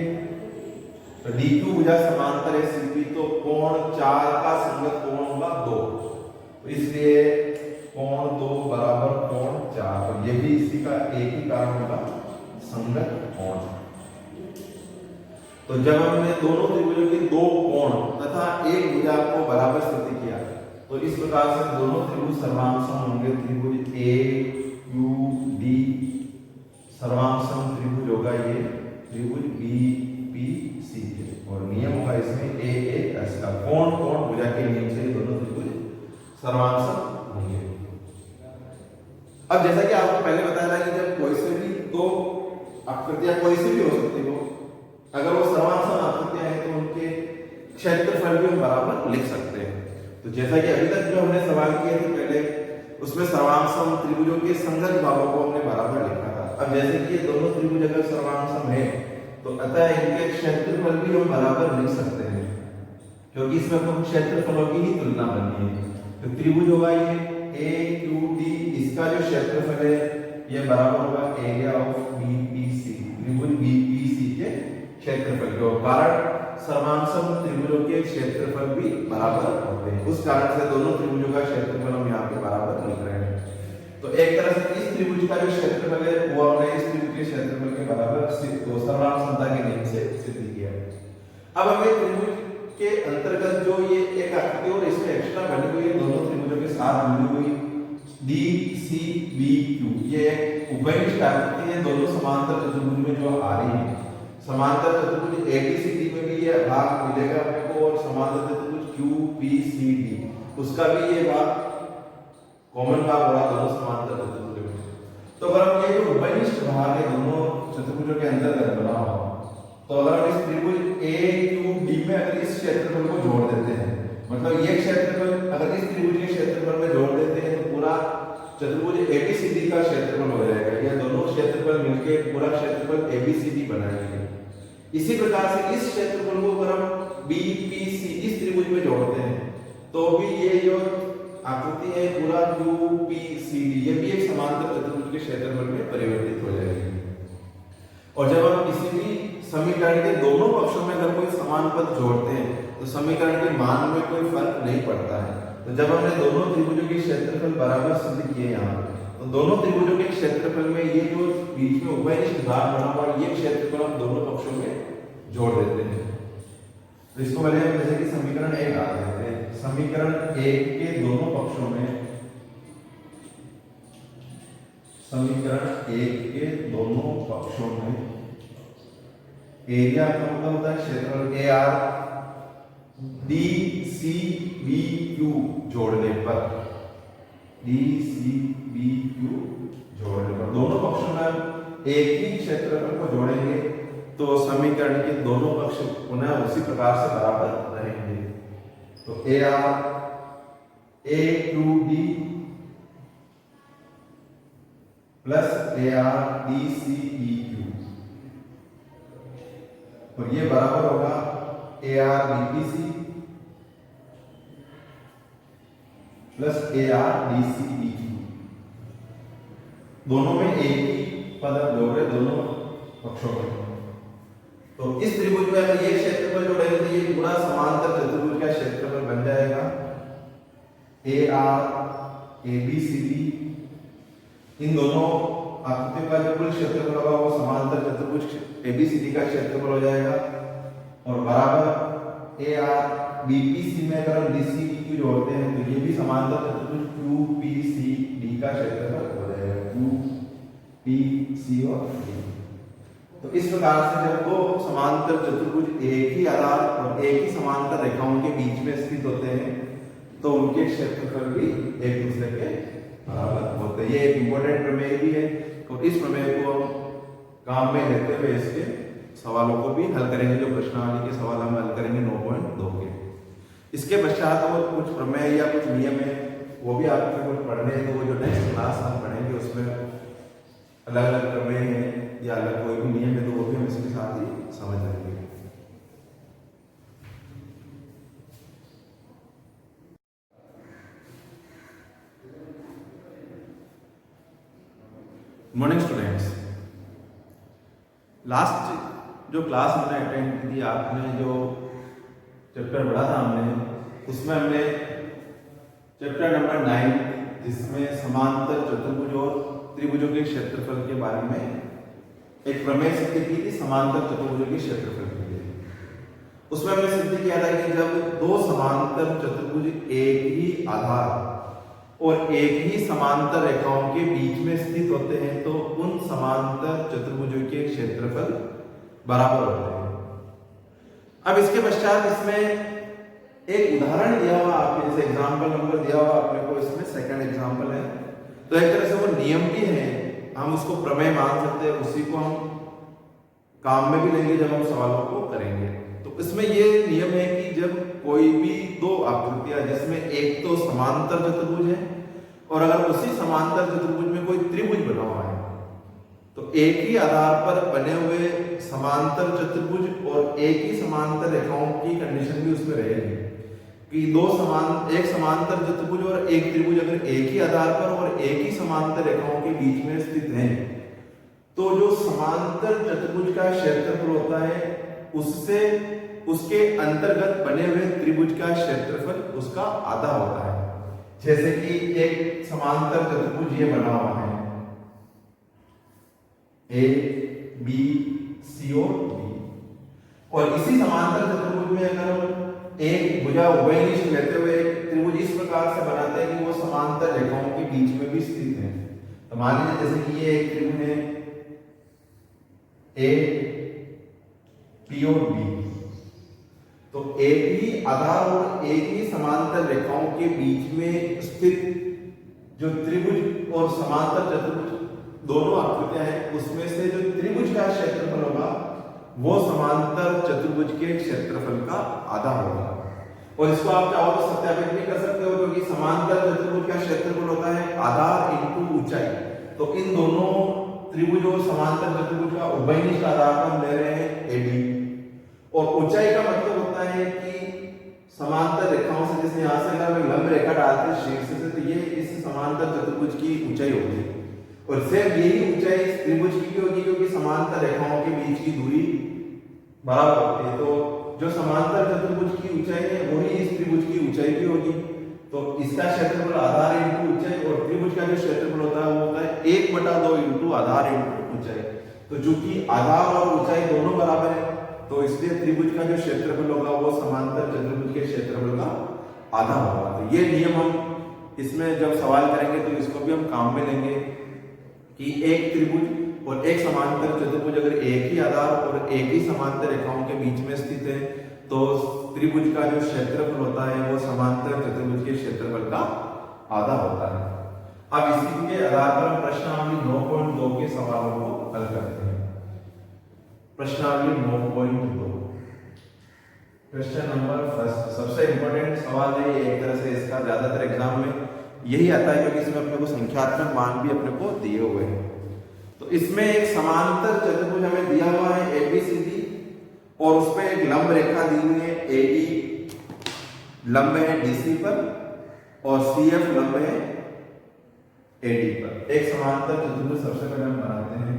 तो डीक्यू भुजा समांतर है सीपी, तो कोण 4 का संगत कोण होगा 2, तो इसलिए कोण 2 बराबर कोण 4, तो ये भी इसी का एक ही कारण होगा, संगत कोण। तो जब हमने दोनों त्रिभुजों के दो कोण तथा एक भुजा को बराबर सिद्ध किया, तो इस प्रकार से दोनों त्रिभुज सर्वांग होंगे। त्रिभुज ए क्यू डी सर्वांग त्रिभुज होगा ये त्रिभुज बी पी सी के, और नियम होगा इसमें ए ए एस का। कोण कोण भुजा के नियम से दोनों त्रिभुज सर्वांग होंगे। अब जैसा कि आपको पहले बताया था कि जब कोई से भी दो आकृतियां कोई से भी हो सकती हो, अगर वो सर्वांग आकृतियां हैं तो उनके क्षेत्रफल भी हम बराबर लिख सकते हैं। तो जैसा कि अभी तक जो हमने सवाल किए थे पहले, उसमें सर्वांग त्रिभुजों के संगत भागों को हमने बराबर लिखा था। अब जैसे कि ये दोनों त्रिभुज अगर सर्वांग है, तो अतः इनके क्षेत्रफल भी हम बराबर लिख सकते हैं, क्योंकि इसमें हम क्षेत्रफलों की ही तुलना करनी है। तो त्रिभुज होगा ये ए क्यू डी, इसका जो क्षेत्रफल है ये बराबर होगा एरिया ऑफ बीपीसी, त्रिभुज बीपीसी के क्षेत्रफल के। कारण सर्वांग त्रिभुजों के क्षेत्रफल भी बराबर होते हैं, उस कारण से दोनों त्रिभुजों का क्षेत्रफल हम यहाँ पे बराबर लिख रहे हैं। तो एक तरह से इस त्रिभुज का जो क्षेत्रफल है वो हमने इस त्रिभुज के क्षेत्रफल के बराबर सर्वांग समता के नियम से सिद्ध किया है। अब हमें त्रिभुज के अंतर्गत जो ये एक आकृति और इसमें एक्स्ट्रा बनी हुई है दोनों त्रिभुजों के साथ जुड़ी हुई डी सी बी क्यू, ये उभयनिष्ठ आकृति है दोनों समांतर चतुर्भुज में जो आ रही है। समांतर चतुर्भुज एबीसीडी में भी ये भाग मिलेगा अपने को, और समांतर चतुर्भुज क्यूपीसीडी उसका भी ये भाग कॉमन भाग होगा दोनों समांतर चतुर्भुज में। तो अगर हम ये जो उभयनिष्ठ भाग है दोनों चतुर्भुजों के अंतर्गत बना हुआ, तो अगर हम इस त्रिभुज ए क्यू डी में अगर इस क्षेत्रफल को जोड़ देते हैं, मतलब ये क्षेत्रफल अगर इस त्रिभुज के क्षेत्रफल में जोड़ देते हैं तो पूरा चतुर्भुज एबीसीडी का क्षेत्रफल हो जाएगा। ये दोनों क्षेत्रफल मिलकर पूरा क्षेत्रफल एबीसीडी बनाएंगे। इसी प्रकार से इस क्षेत्रफल को अगर हम बीपीसी इस त्रिभुज में जोड़ते हैं तो भी ये जो आकृति है पूरा यूपीसीडी ये भी एक समांतर चतुर्भुज के क्षेत्रफल में परिवर्तित हो जाएगी। और जब हम किसी भी समीकरण के दोनों पक्षों में अगर कोई समान पद जोड़ते हैं तो समीकरण के मान में कोई फर्क नहीं पड़ता है। तो जब हमने दोनों त्रिभुजों के क्षेत्रफल बराबर सिद्ध किए यहाँ तो दोनों त्रिभुजों के क्षेत्रफल में ये जो बीच में उभयनिष्ठ भाग बना हुआ ये क्षेत्रफल हम दोनों पक्षों में जोड़ देते हैं। तो इसको पहले हम जैसे कि समीकरण 1 डाल देते हैं। समीकरण 1 के दोनों पक्षों में एरिया का मतलब होता है क्षेत्रफल A R D C B Q जोड़ने पर दोनों पक्षों में हम एक ही क्षेत्रफल को जोड़ेंगे तो समीकरण के दोनों पक्ष पुनः उसी प्रकार से बराबर रहेंगे। तो A R A two D plus A R D C E Q और ये बराबर होगा A R BPC plus A R D C E Q. दोनों में एक ही पद जोड़ रहे दोनों पक्षों में। तो इस त्रिभुज में अगर ये क्षेत्रफल जोड़ेंगे तो ये पूरा समांतर चतुर्भुज का क्षेत्रफल बन जाएगा A R A B C D. इन दोनों आकृतियों का जो कुल क्षेत्रफल होगा वो समांतर चतुर्भुज एबीसीडी का क्षेत्रफल हो जाएगा और बराबर ए आर बीपीसी में अगर हम डीसीक्यू जोड़ते हैं तो ये भी समांतर चतुर्भुज क्यूपीसीडी का क्षेत्रफल हो जाएगा क्यूपीसी और डी। तो इस प्रकार से जब वो समांतर चतुर्भुज एक ही आधार और एक ही समांतर रेखाओं के बीच में स्थित होते हैं तो उनके क्षेत्रफल भी एक दूसरे के बराबर होते हैं। ये एक इंपॉर्टेंट प्रमेय भी है और इस प्रमेय को हम काम में लेते हुए इसके सवालों को भी हल करेंगे। जो प्रश्नावली के सवाल हम हल करेंगे 9.2 के। इसके पश्चात और कुछ प्रमेय या कुछ नियम है वो भी आपको कुछ पढ़ने हैं। तो वो जो नेक्स्ट क्लास हम पढ़ेंगे उसमें अलग अलग प्रमेय है या अलग कोई भी नियम है तो वो भी हम इसके साथ ही समझ लेंगे। मॉर्निंग स्टूडेंट्स, लास्ट जो क्लास हमने अटेंड की थी आपने जो चैप्टर पढ़ा था हमने उसमें हमने चैप्टर नंबर 9 जिसमें समांतर चतुर्भुज और त्रिभुजों के क्षेत्रफल के बारे में एक प्रमेय सिद्ध की थी समांतर चतुर्भुजों के क्षेत्रफल के लिए। उसमें हमने सिद्ध किया था कि जब दो समांतर चतुर्भुज एक ही आधार और एक ही समांतर रेखाओं के बीच में स्थित होते हैं तो उन समांतर चतुर्भुजों के क्षेत्रफल बराबर होते हैं। अब इसके पश्चात इसमें एक उदाहरण दिया हुआ आपके जैसे एग्जाम्पल नंबर दिया हुआ अपने को इसमें सेकंड एग्जाम्पल है तो एक तरह से वो नियम भी है हम उसको प्रमेय मान सकते हैं। उसी को हम काम में भी लेंगे जब हम सवालों को करेंगे। तो इसमें ये नियम है कि जब कोई भी दो आकृतियां जिसमें एक तो समांतर चतुर्भुज है और अगर उसी समांतर चतुर्भुज में कोई त्रिभुज बना हुआ है तो एक ही आधार पर बने हुए समांतर चतुर्भुज और एक ही समांतर रेखाओं की कंडीशन भी उसमें रहेगी कि एक समांतर चतुर्भुज और एक त्रिभुज अगर एक ही आधार पर और एक ही समांतर रेखाओं के बीच में स्थित हैं तो जो समांतर चतुर्भुज का क्षेत्रफल होता है उससे उसके अंतर्गत बने हुए त्रिभुज का क्षेत्रफल उसका आधा होता है। जैसे कि एक समांतर चतुर्भुज ये बना हुआ है ए बी सी और बी और इसी समांतर चतुर्भुज में अगर हम एक भुजा उभयनिष्ठ लेते हुए त्रिभुज इस प्रकार से बनाते हैं कि वो समांतर रेखाओं के बीच में भी स्थित है। तो मान लीजिए जैसे कि ये एक त्रिभुज है ए पी और बी तो एक ही आधार और एक ही समांतर रेखाओं के बीच में स्थित जो त्रिभुज और समांतर चतुर्भुज दोनों आकृतियां हैं उसमें से जो त्रिभुज का क्षेत्रफल होगा वो समांतर चतुर्भुज के क्षेत्रफल का आधा होगा। और इसको आप चाहो तो सत्यापित भी कर सकते हो, क्योंकि समांतर चतुर्भुज का क्षेत्रफल होता है आधार इंटू ऊंचाई। तो इन दोनों त्रिभुजों समांतर चतुर्भुज का उभयनिष्ठ आधार को हम ले रहे हैं एडी, और ऊंचाई का मतलब होता है कि समांतर रेखाओं से, जैसे यहाँ से अगर मैं लंब रेखा डालते हैं शीर्ष से, तो ये इस समांतर चतुर्भुज की ऊंचाई होगी। और सिर्फ यही ऊंचाई इस त्रिभुज की क्यों होगी, क्योंकि समांतर रेखाओं के बीच की दूरी बराबर होती है। तो जो समांतर चतुर्भुज की ऊंचाई है वही इस त्रिभुज की ऊंचाई भी होगी। तो इसका क्षेत्रफल आधार इंटू ऊंचाई, और त्रिभुज का जो क्षेत्रफल होता है वो होता है 1/2 इंटू आधार इंटू ऊंचाई। तो चूंकि आधार और ऊंचाई दोनों बराबर है, तो इसलिए त्रिभुज का जो क्षेत्रफल होगा वो समांतर चतुर्भुज के क्षेत्रफल का आधा होगा। तो ये नियम हम इसमें जब सवाल करेंगे तो इसको भी हम काम में लेंगे कि एक त्रिभुज और एक समांतर चतुर्भुज अगर एक ही आधार और एक ही समांतर रेखाओं के बीच में स्थित है, तो त्रिभुज का जो क्षेत्रफल होता है वो समांतर चतुर्भुज के क्षेत्रफल का आधा होता है। अब इसी के आधार पर हम प्रश्नावली 9.2 के सवालों को हल करते हैं। प्रश्नावली 9.2 क्वेश्चन नंबर फर्स्ट, सबसे इंपॉर्टेंट सवाल है ये। एक तरह से इसका ज्यादातर एग्जाम में यही आता है, क्योंकि इसमें अपने को संख्यात्मक मान भी अपने को दिए हुए हैं। तो इसमें एक समांतर चतुर्भुज हमें दिया हुआ है ABCD, और उस पर एक लंब रेखा दी हुई है AE लंब है DC पर, और CF लंब है AD पर। एक समांतर चतुर्भुज सबसे पहले हम बनाते हैं।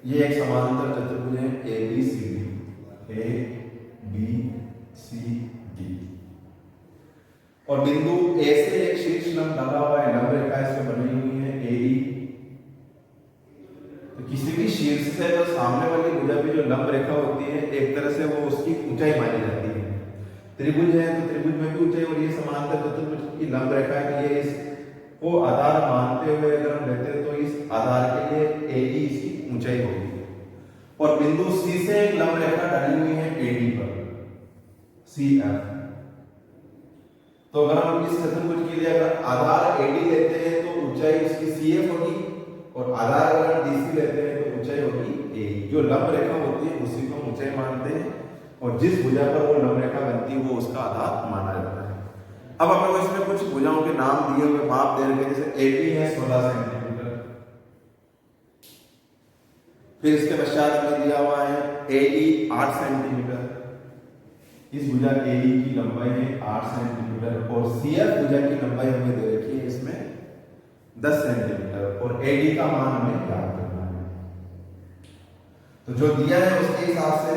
ये एक समांतर चतुर्भुज है ABCD, ABCD, और बिंदु A से एक शीर्ष लंब डाला हुआ है, लंब रेखा इस पर बनी हुई है AE। तो किसी भी शीर्ष से जो सामने वाली भुजा पे जो लंब रेखा होती है, एक तरह से वो उसकी ऊंचाई मानी जाती है। त्रिभुज है तो त्रिभुज में भी ऊंचाई, और ये समांतर चतुर्भुज की लंब रेखा के लिए इसको आधार मानते हुए अगर हम लेते हैं तो इस आधार के लिए AE इसकी ऊंचाई होगी। और बिंदु C से एक लंब रेखा डाली हुई है AD पर, CF। तो अगर हम इस चतुर्भुज के लिए अगर आधार AD लेते हैं तो ऊंचाई उसकी CF होगी, और आधार अगर DC लेते हैं तो ऊंचाई होगी AE। जो लंब रेखा होती है उसी को ऊंचाई मानते हैं, और जिस भुजा पर वो लंब रेखा बनती है वो उसका आधार माना जाता है। अब अपने को इसमें कुछ भुजाओं के नाम दिए हुए, माप दे रखे, जैसे AB है 16 सेंटीमीटर, फिर इसके पश्चात हमें दिया हुआ है AE 8 सेंटीमीटर। इस भुजा AE की लंबाई है 8 सेंटीमीटर, और CF भुजा की लंबाई हमें दे रखी है इसमें 10 सेंटीमीटर, और AD का मान हमें ज्ञात करना है। तो जो दिया है उसके हिसाब से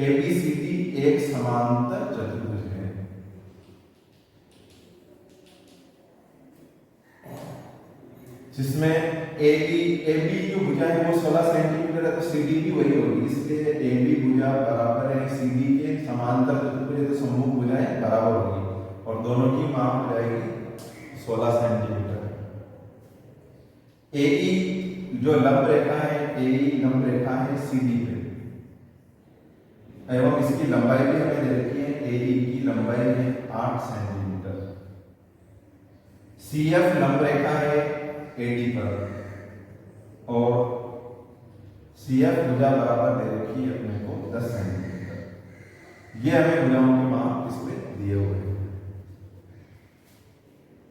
ABCD एक समांतर चतुर्भुज है। जिसमें AB जो भुजा है वो 16 सेंटीमीटर है, तो CD भी वही होगी, इसलिए AB भुजा बराबर है CD के समांतर चतुर्भुज, तो सम्मुख भुजाएं बराबर होगी, और दोनों की माप हो जाएगी 16 सेंटीमीटर। AE जो लंब रेखा है, AE लंब रेखा है CD पे, एवं इसकी लंबाई भी हमें दे रखी है, AE की लंबाई है 8 सेंटीमीटर। CF लंब रेखा है AD पर, और CF भुजा बराबर दे रखी है अपने को 10 सेंटीमीटर। ये हमें भुजाओं के माप इसमें दिए हुए हैं।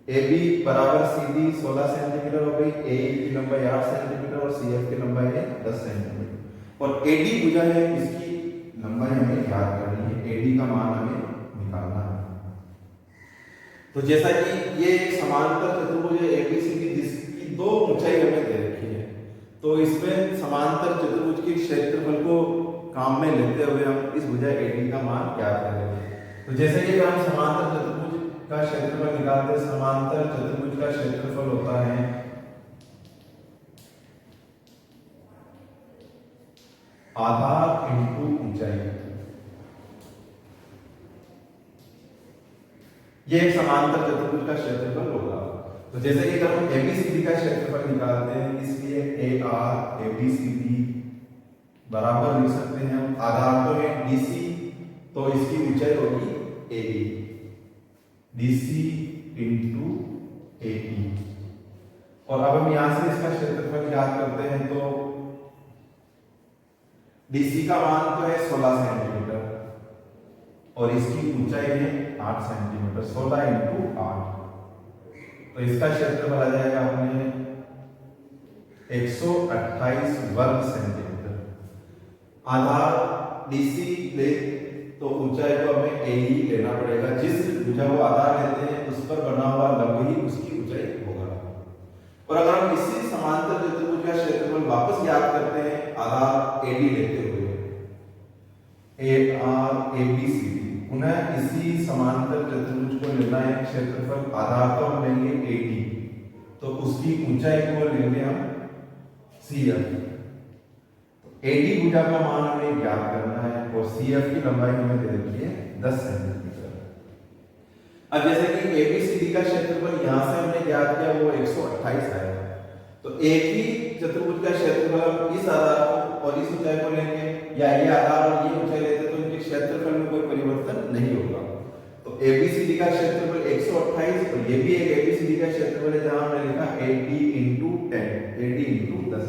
AB बराबर CD 16 सेंटीमीटर हो गई, AE की लंबाई 8 सेंटीमीटर, और CF की लंबाई है 10 सेंटीमीटर। और AD भुजा है, इसकी लंबाई हमें ज्ञात करनी है, AD का मान हमें निकालना है। तो जैसा कि ये एक समांतर चतुर्भुज है ABCD, जिसकी दो ऊंचाई हमें दे रखी है, तो इसमें समांतर चतुर्भुज के क्षेत्रफल को काम में लेते हुए हम इस भुजा AD का मान ज्ञात करेंगे। तो जैसे कि हम समांतर चतुर्भुज का क्षेत्रफल निकालते हैं, समांतर चतुर्भुज का क्षेत्रफल होता है आधार इंटू ऊंचाई। ये एक समांतर चतुर्भुज का क्षेत्रफल होगा। तो जैसे कि अगर हम ABCD का क्षेत्रफल निकालते हैं, इसलिए AR ABCD बराबर लिख सकते हैं हम, आधार तो है DC, तो इसकी ऊंचाई होगी AB, DC इंटू ए ई। और अब हम यहां से इसका क्षेत्रफल याद करते हैं तो डीसी का मान तो है 16 सेंटीमीटर और इसकी ऊंचाई है 8 सेंटीमीटर। 16 इंटू 8, तो इसका क्षेत्रफल आ जाएगा अपने 128 वर्ग सेंटीमीटर। आधार डीसी ले तो ऊंचाई को हमें ए ही लेना पड़ेगा। जिस भुजा को आधार लेते हैं उस पर बना हुआ लंब ही उसकी ऊंचाई होगा। और अगर हम इसी समांतर चतुर्भुज का क्षेत्रफल वापस याद करते हैं आधार एडी लेते हुए, A R A B C D, उन्हें इसी समांतर चतुर्भुज को लेना है क्षेत्रफल। आधार तो हम लेंगे एडी, तो उसकी ऊंचाई को लेंगे हम सी एफ। एडी भुजा का मान हमें ज्ञात करना है और सीएफ की लंबाई हमें दे रखी है 10 सेंटीमीटर। अब जैसे कि एबीसीडी का क्षेत्रफल यहां से हमने ज्ञात किया वो 128 है, तो एक ही चतुर्भुज का क्षेत्रफल हम इस आधार को और इस ऊंचाई को लेंगे, या ये आधार और ये ऊंचाई लेते तो इनके क्षेत्रफल में कोई परिवर्तन नहीं होगा। तो एबीसीडी का क्षेत्रफल 128 और ये भी एक एबीसीडी का क्षेत्रफल है जहां हमने लिखा एडी इंटू 10, एडी इंटू 10।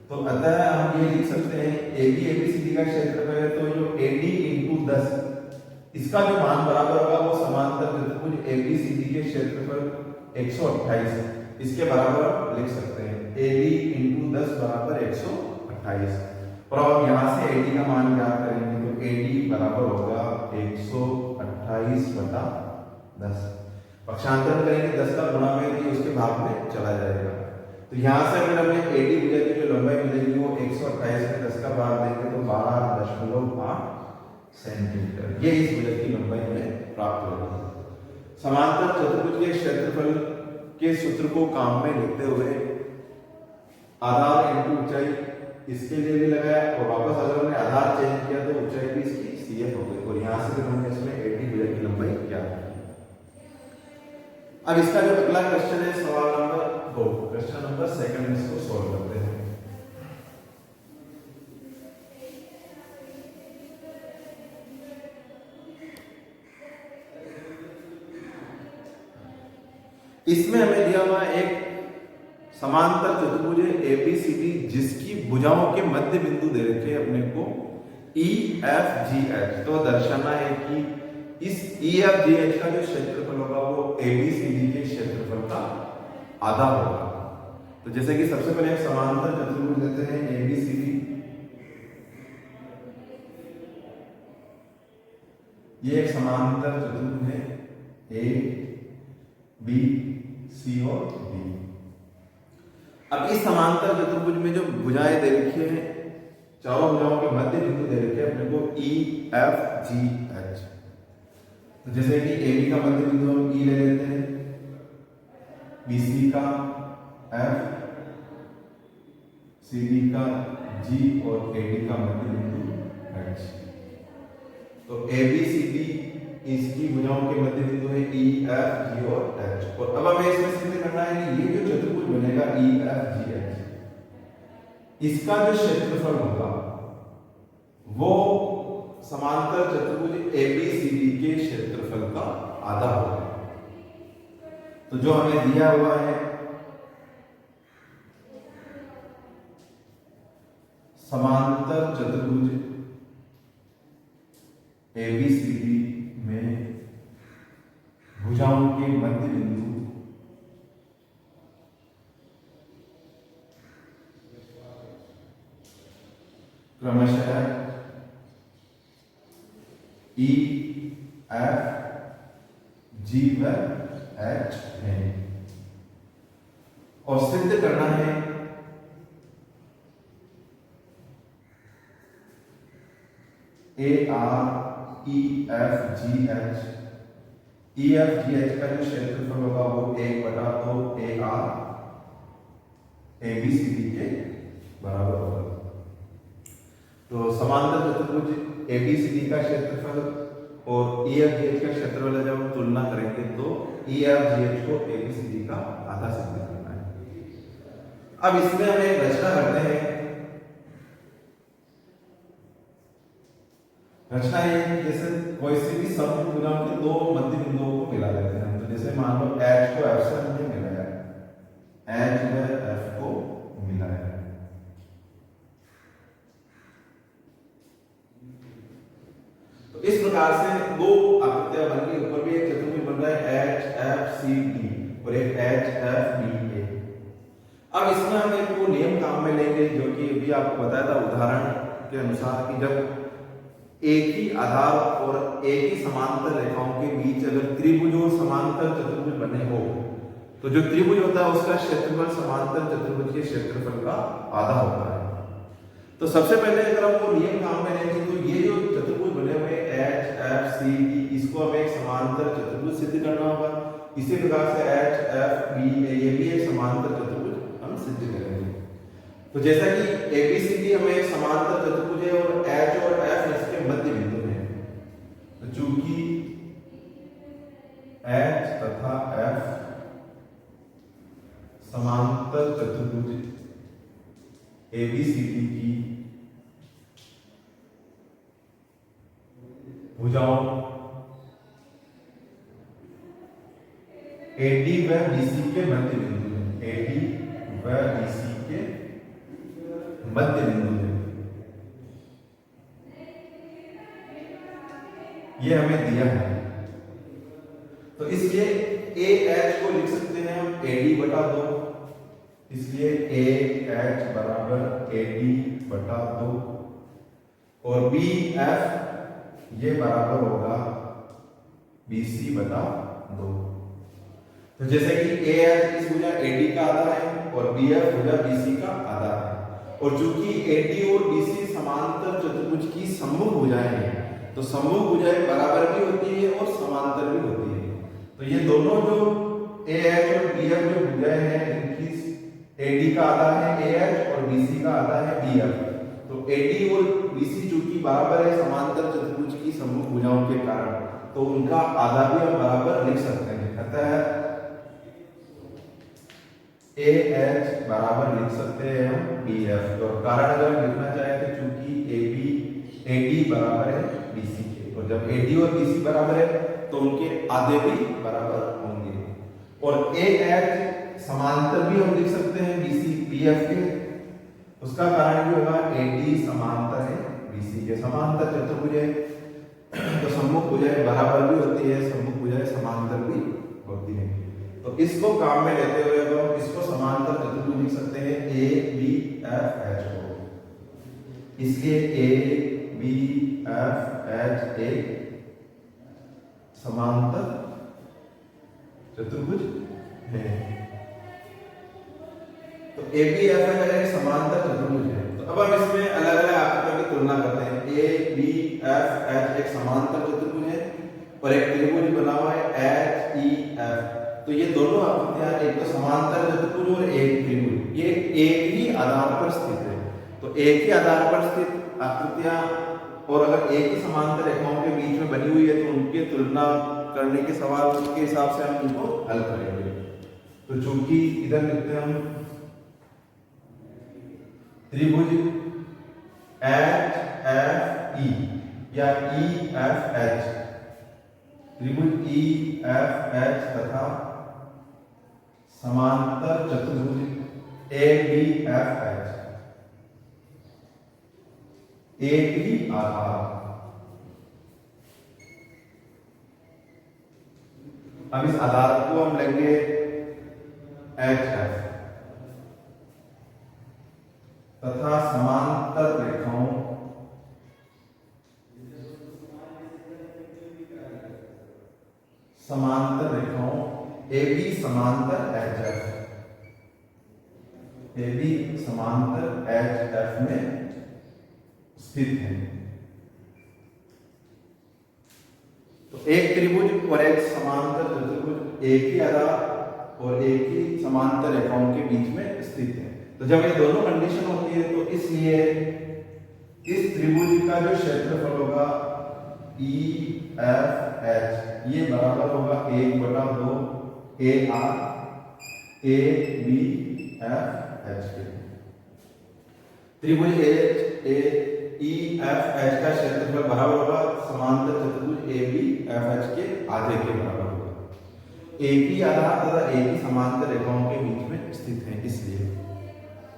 तो अतः हम ये लिख सकते हैं एबी एबीसीडी का क्षेत्रफल है, तो जो एडी इंटू 10 इसका जो मान बराबर होगा वो समांतर चतुर्भुज एबीसीडी के क्षेत्रफल 128 इसके बराबर लिख सकते हैं। एडी इंटू 10 बराबर 128। और अब यहां से एडी का मान ज्ञात करेंगे तो एडी बराबर होगा 128 बटा 10। पक्षांतरण करेंगे 10 का गुणा में उसके भाग में चला जाएगा। तो यहां से अगर हमें एडी भुजा की जो लंबाई मिलेगी वो 128 में 10 का भाग देंगे तो 12.8 सेंटीमीटर। ये इस भुजा की लंबाई हमें प्राप्त होगी। समांतर चतुर्भुज के क्षेत्रफल के सूत्र को काम में लेते हुए आधार इंटू ऊंचाई इसके लिए भी लगाया और वापस अगर हमने आधार चेंज किया तो ऊंचाई भी इसकी सीएफ हो गई और यहां से फिर हमने इसमें एडी भुजा की लंबाई क्या की। अब इसका जो अगला क्वेश्चन है सवाल नंबर 2, क्वेश्चन नंबर 2 इसको सॉल्व करते हैं। इसमें हमें दिया हुआ एक समांतर चतुर्भुज एबीसीडी जिसकी भुजाओं के मध्य बिंदु दे रखे हैं अपने को ई एफ जी एच। तो दर्शाना है कि इस ई एफ जी एच का जो क्षेत्रफल होगा वो एबीसीडी के क्षेत्रफल का आधा होगा। तो जैसे कि सबसे पहले एक समांतर चतुर्भुज लेते हैं एबीसीडी, ये एक समांतर चतुर्भुज है ए बी सी और डी। अब इस समांतर चतुर्भुज में जो भुजाएं दे रखी हैं चारों भुजाओं के मध्य बिंदु दे रखे हैं अपने को ई एफ जी एच। तो जैसे कि ए बी का मध्य बिंदु हम ई ले लेते हैं, बी सी का एफ, सी डी का जी और ए डी का मध्य बिंदु एच। तो ए बी सी डी इसकी भुजाओं के मध्य बिंदु है ई एफ जी और एच। और अब हमें इसमें सिद्ध करना है कि ये जो चतुर्भुज बनेगा ई एफ जी एच, इसका जो क्षेत्रफल होगा वो समांतर चतुर्भुज एबीसीडी के क्षेत्रफल का आधा होगा। तो जो हमें दिया हुआ है समांतर चतुर्भुज एबीसीडी में भुजाओं के मध्य बिंदु क्रमशः ई एफ जी व एच है और सिद्ध करना है A R E F G H. E F G H का जो क्षेत्रफल होगा वो 1/2 A R A B C D के बराबर होगा। तो समांतर चतुर्भुज ए बी सी डी का क्षेत्रफल और ई एफ जी एच का क्षेत्रफल जब हम तुलना करेंगे तो ई एफ जी एच को ए बी सी डी का आधा सिद्ध करना है। अब इसमें हम एक रचना करते हैं। रचना ये जैसे कोई से भी समभुज भुजाओं के दो मध्य बिंदुओं को मिला देते हैं। तो जैसे मान लो एच को एफ से मुझे मिला है, एच व एफ को मिला है, तो इस प्रकार से दो आकृतियां बन गई, ऊपर भी एक चतुर्भुज बन रहा है एच एफ सी डी और एक एच एफ बी ए। अब इसमें हम एक वो नियम काम में लेंगे जो कि अभी आपको बताया था उदाहरण के अनुसार कि जब एक ही आधार और एक ही समांतर रेखाओं के बीच अगर त्रिभुज और समांतर चतुर्भुज बने हो तो जो त्रिभुज होता है उसका क्षेत्रफल समांतर चतुर्भुज के क्षेत्रफल का आधा होता है। तो सबसे पहले अगर हम वो नियम काम में लेंगे तो ये जो चतुर्भुज बने हुए एच एफ सी डी इसको हमें एक समांतर चतुर्भुज सिद्ध करना होगा। इसी प्रकार से एच एफ बी ये भी एक समांतर चतुर्भुज हम सिद्ध करेंगे। तो जैसा कि एबीसीडी हमें एक समांतर चतुर्भुज है और एच और एफ इसके मध्य बिंदु हैं, तो चूंकि एच तथा एफ समांतर चतुर्भुज एबीसीडी की भुजाओं एडी व बीसी के मध्य बिंदु है, एडी व बीसी के मध्य बिंदु है, ये हमें दिया है। तो इसलिए ए एच को लिख सकते हैं हम एडी बटा 2, इसलिए ए एच बराबर एडी बटा 2 और बी एफ ये बराबर होगा बीसी बटा 2। तो जैसे कि ए एच इस भुजा एडी का आधा है और बी एफ भुजा बीसी का आधा है, और चूंकि एडी और बीसी समांतर चतुर्भुज की सम्मुख भुजाएं हैं तो सम्मुख भुजाएं बराबर भी होती है और समांतर भी होती है। तो ये दोनों जो ए एच और बी एफ जो भुजाएं हैं इनकी एडी का आधा है ए एच और बीसी का आधा है बी एफ। तो एडी और बीसी चूंकि बराबर है समांतर चतुर्भुज की सम्मुख भुजाओं के कारण तो उनका आधा भी हम बराबर लिख सकते हैं। अतः ए एच बराबर लिख सकते हैं हम बी एफ, और कारण अगर लिखना चाहे तो चूंकि ए बी एडी बराबर है बीसी के, और जब एडी और बीसी बराबर है तो उनके आधे भी बराबर होंगे। और ए एच समांतर भी हम लिख सकते हैं बीसी बी एफ के, उसका कारण भी होगा एडी समांतर है बीसी के, समांतर चतुर्भुज है तो सम्मुख भुजाएं बराबर भी होती है, सम्मुख भुजाएं समांतर भी होती है। तो इसको काम में लेते हुए अब हम इसको समांतर चतुर्भुज लिख सकते हैं ए बी एफ एच को, इसलिए ए बी एफ एच एक समांतर चतुर्भुज है। तो ए बी एफ एच एक समांतर चतुर्भुज है। तो अब हम इसमें अलग अलग आकृतियों की तुलना करते हैं। ए बी एफ एच एक समांतर चतुर्भुज है और एक त्रिभुज बना हुआ है एच ई एफ। तो ये दोनों आकृतियां एक तो समांतर चतुर्भुज और एक त्रिभुज, ये एक ही आधार पर स्थित है। तो एक ही आधार पर स्थित आकृतियां और अगर एक ही समांतर रेखाओं के बीच में बनी हुई है तो उनकी तुलना करने के सवाल के हिसाब से हम उनको हल करेंगे। तो चूंकि इधर लिखते हैं हम त्रिभुज एच एफ ई या ई एफ एच, त्रिभुज ई एफ एच तथा समांतर चतुर्भुज ए बी एफ एच एक ही आधार। अब इस आधार को हम लेंगे एच एफ तथा समांतर रेखाओं ए बी समांतर एच एफ, ए बी समांतर एच एफ में स्थित है। तो एक त्रिभुज और एक समांतर चतुर्भुज एक ही आधार और एक ही समांतर रेखाओं के बीच में स्थित है। तो जब ये दोनों कंडीशन होती है तो इसलिए इस त्रिभुज का जो क्षेत्रफल होगा ई एफ एच ये बराबर होगा 1/2 A R A B F H के। त्रिभुज H A E F H का क्षेत्रफल बराबर होगा समांतर चतुर्भुज ए बी एफ एच के आधे के बराबर होगा। एक ही आधार तथा एक ही समांतर रेखाओं के बीच में स्थित है, इसलिए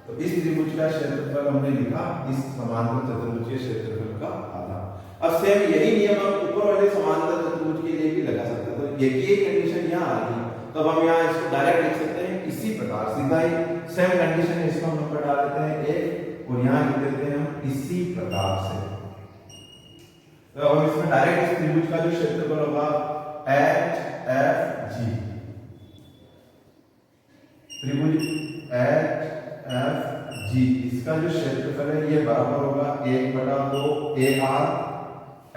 तो इस त्रिभुज का क्षेत्रफल हमने लिखा इस समांतर चतुर्भुज के क्षेत्रफल का आधा। अब सेम यही नियम हम ऊपर वाले समांतर चतुर्भुज के लिए भी लगा सकते हैं। तो ये कंडीशन यहाँ आ गई, तो अब हम यहाँ इसको डायरेक्ट लिख सकते हैं इसी प्रकार, सीधा ही सेम कंडीशन है, इसको हम नंबर डाल देते हैं एक और यहाँ लिख देते हैं हम इसी प्रकार से। तो अब इसमें डायरेक्ट इस त्रिभुज का जो क्षेत्रफल होगा HFG, त्रिभुज HFG इसका जो क्षेत्रफल है ये बराबर होगा 1/2 AR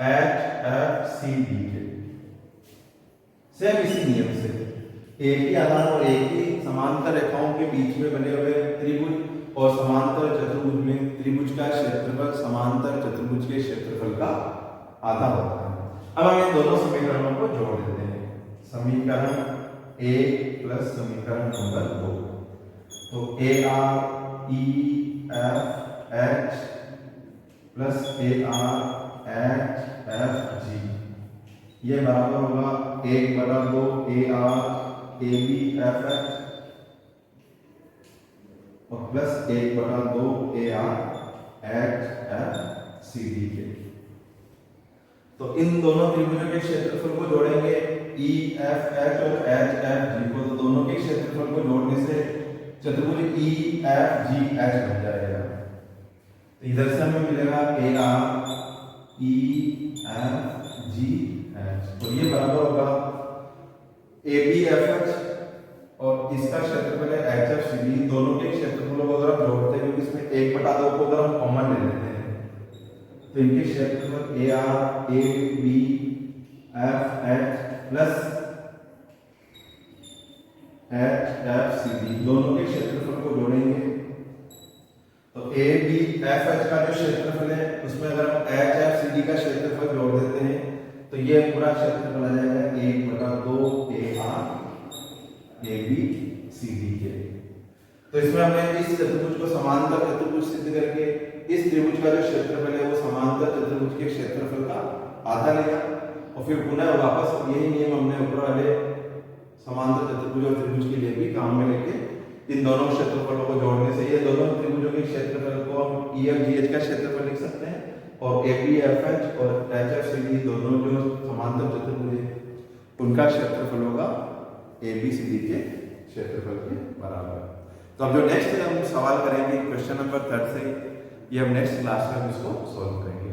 HFCD के। सेम इसी नियम से एक ही आधार और एक ही समांतर रेखाओं के बीच में बने हुए त्रिभुज और समांतर चतुर्भुज में त्रिभुज का क्षेत्रफल समांतर चतुर्भुज के क्षेत्रफल का आधा होता है। अब हम इन दोनों समीकरणों को जोड़ देते हैं, समीकरण 1 प्लस समीकरण नंबर 2। तो AREFH प्लस ARHFG ये बराबर होगा 1/2 ARABFH और प्लस 1/2 ARHFCD के। तो इन दोनों त्रिभुजों के क्षेत्रफल को जोड़ेंगे EFH और HFG को, तो दोनों के क्षेत्रफल को जोड़ने से चतुर्भुज EFGH बन जाएगा। तो इधर से हमें मिलेगा AREFGH और ये बराबर होगा ABFH और इसका क्षेत्रफल है HFCD। दोनों के क्षेत्रफलों को अगर हम जोड़ते हैं, क्योंकि इसमें 1/2 को अगर हम कॉमन ले लेते हैं तो इनके क्षेत्रफल ARABFH प्लस HFCD दोनों के क्षेत्रफल को जोड़ेंगे। तो ABFH का जो क्षेत्रफल है उसमें अगर हम HFCD का क्षेत्रफल जोड़ देते हैं तो ये पूरा क्षेत्रफल आ जाएगा 1/2 ARABCD के। तो इसमें हमने इस चतुर्भुज को समांतर चतुर्भुज सिद्ध करके इस त्रिभुज का जो क्षेत्रफल है वो समांतर चतुर्भुज के क्षेत्रफल का आधा लिया और फिर पुनः वापस यही नियम हमने ऊपर वाले समांतर चतुर्भुज और त्रिभुज के लिए भी काम में लेके इन दोनों क्षेत्रफलों को जोड़ने से ये दोनों त्रिभुजों के क्षेत्रफल को हम EFGH का क्षेत्रफल लिख सकते हैं और ABFH और HFCD दोनों जो समांतर चतुर्भुज है उनका क्षेत्रफल होगा ABCD के क्षेत्रफल के बराबर। तो अब जो नेक्स्ट हम सवाल करेंगे क्वेश्चन नंबर 3 से, ये हम नेक्स्ट क्लास में इसको सॉल्व करेंगे।